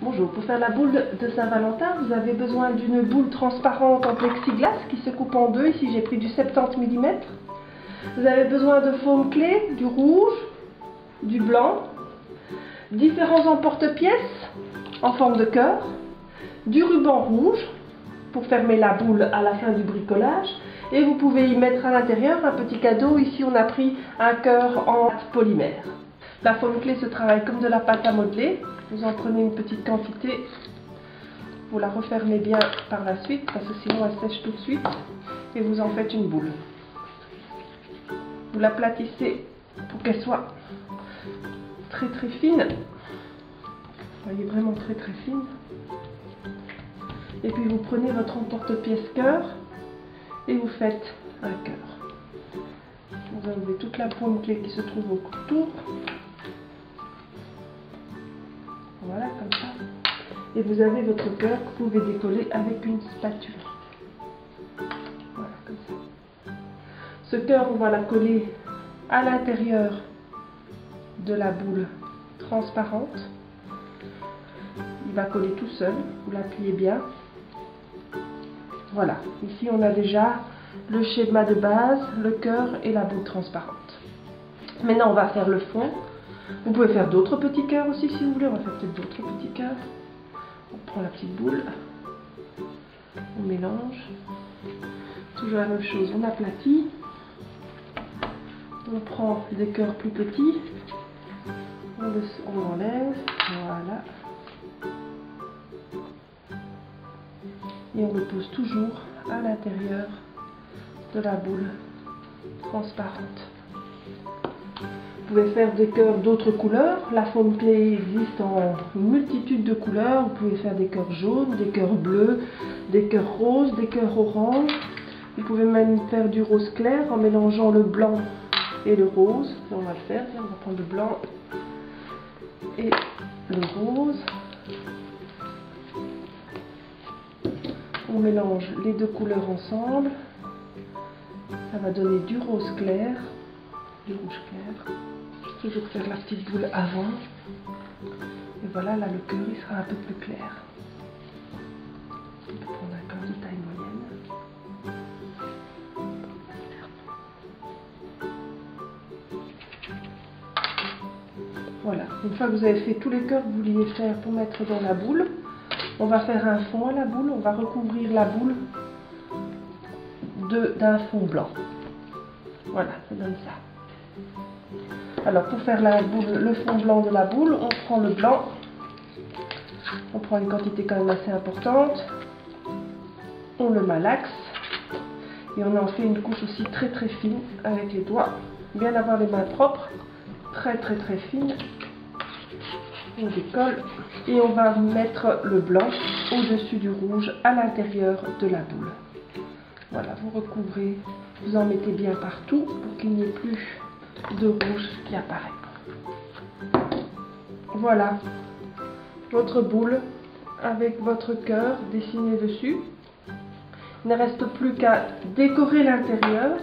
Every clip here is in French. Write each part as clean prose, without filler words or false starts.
Bonjour, pour faire la boule de Saint-Valentin, vous avez besoin d'une boule transparente en plexiglas qui se coupe en deux. Ici, j'ai pris du 70 mm. Vous avez besoin de faume clé, du rouge, du blanc, différents emporte-pièces en forme de cœur, du ruban rouge pour fermer la boule à la fin du bricolage. Et vous pouvez y mettre à l'intérieur un petit cadeau. Ici, on a pris un cœur en polymère. La faume clé se travaille comme de la pâte à modeler. Vous en prenez une petite quantité, vous la refermez bien par la suite parce que sinon elle sèche tout de suite et vous en faites une boule. Vous l'aplatissez pour qu'elle soit très très fine. Vous voyez, vraiment très très fine. Et puis vous prenez votre emporte-pièce cœur et vous faites un cœur. Vous enlevez toute la faume clé qui se trouve autour. Voilà, comme ça. Et vous avez votre cœur que vous pouvez décoller avec une spatule. Voilà, comme ça. Ce cœur, on va la coller à l'intérieur de la boule transparente. Il va coller tout seul. Vous l'appuyez bien. Voilà. Ici, on a déjà le schéma de base, le cœur et la boule transparente. Maintenant, on va faire le fond. Vous pouvez faire d'autres petits cœurs aussi si vous voulez. On va faire peut-être d'autres petits cœurs. On prend la petite boule. On mélange. Toujours la même chose. On aplatit. On prend des cœurs plus petits. On enlève. Voilà. Et on le pose toujours à l'intérieur de la boule transparente. Vous pouvez faire des cœurs d'autres couleurs. La faume clé existe en une multitude de couleurs. Vous pouvez faire des cœurs jaunes, des cœurs bleus, des cœurs roses, des cœurs orange. Vous pouvez même faire du rose clair en mélangeant le blanc et le rose. On va le faire. On va prendre le blanc et le rose. On mélange les deux couleurs ensemble. Ça va donner du rose clair, du rouge clair. Toujours faire la petite boule avant. Et voilà, là le cœur il sera un peu plus clair. On peut prendre un cœur de taille moyenne. Voilà, une fois que vous avez fait tous les cœurs que vous vouliez faire pour mettre dans la boule, on va faire un fond à la boule. On va recouvrir la boule d'un fond blanc. Voilà, ça donne ça. Alors pour faire la boule, le fond blanc de la boule, on prend le blanc, on prend une quantité quand même assez importante, on le malaxe et on en fait une couche aussi très très fine avec les doigts, bien avoir les mains propres, très très très fine. On décolle et on va mettre le blanc au-dessus du rouge à l'intérieur de la boule. Voilà, vous recouvrez, vous en mettez bien partout pour qu'il n'y ait plus de rouge qui apparaît. Voilà votre boule avec votre cœur dessiné dessus. Il ne reste plus qu'à décorer l'intérieur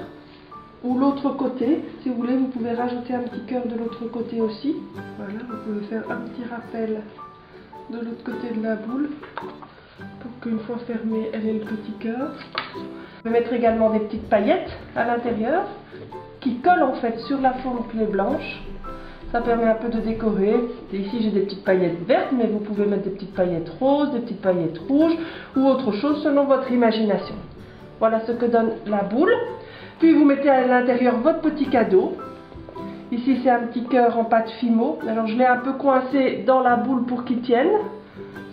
ou l'autre côté. Si vous voulez, vous pouvez rajouter un petit cœur de l'autre côté aussi. Voilà, vous pouvez faire un petit rappel de l'autre côté de la boule pour qu'une fois fermée, elle ait le petit cœur. Vous pouvez mettre également des petites paillettes à l'intérieur qui collent en fait sur la faume clé blanche. Ça permet un peu de décorer. Et ici j'ai des petites paillettes vertes, mais vous pouvez mettre des petites paillettes roses, des petites paillettes rouges ou autre chose selon votre imagination. Voilà ce que donne la boule. Puis vous mettez à l'intérieur votre petit cadeau. Ici c'est un petit cœur en pâte Fimo. Alors je l'ai un peu coincé dans la boule pour qu'il tienne.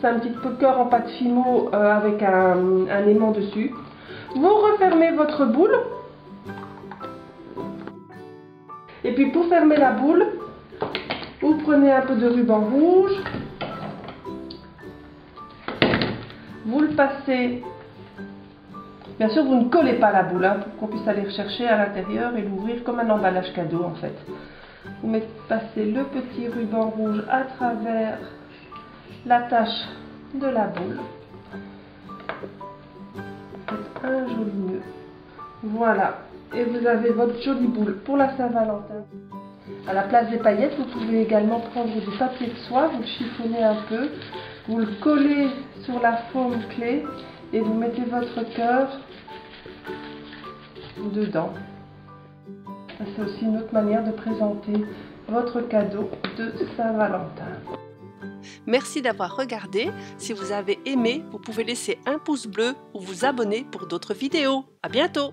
C'est un petit cœur en pâte Fimo avec un aimant dessus. Vous refermez votre boule. Et puis pour fermer la boule, vous prenez un peu de ruban rouge. Vous le passez. Bien sûr, vous ne collez pas la boule pour qu'on puisse aller rechercher à l'intérieur et l'ouvrir comme un emballage cadeau en fait. Vous passez le petit ruban rouge à travers la tache de la boule. Faites un joli nœud. Voilà. Et vous avez votre jolie boule pour la Saint-Valentin. À la place des paillettes, vous pouvez également prendre du papier de soie, vous le chiffonnez un peu Vous le collez sur la forme clé et vous mettez votre cœur dedans. C'est aussi une autre manière de présenter votre cadeau de Saint-Valentin. Merci d'avoir regardé. Si vous avez aimé, vous pouvez laisser un pouce bleu ou vous abonner pour d'autres vidéos. À bientôt!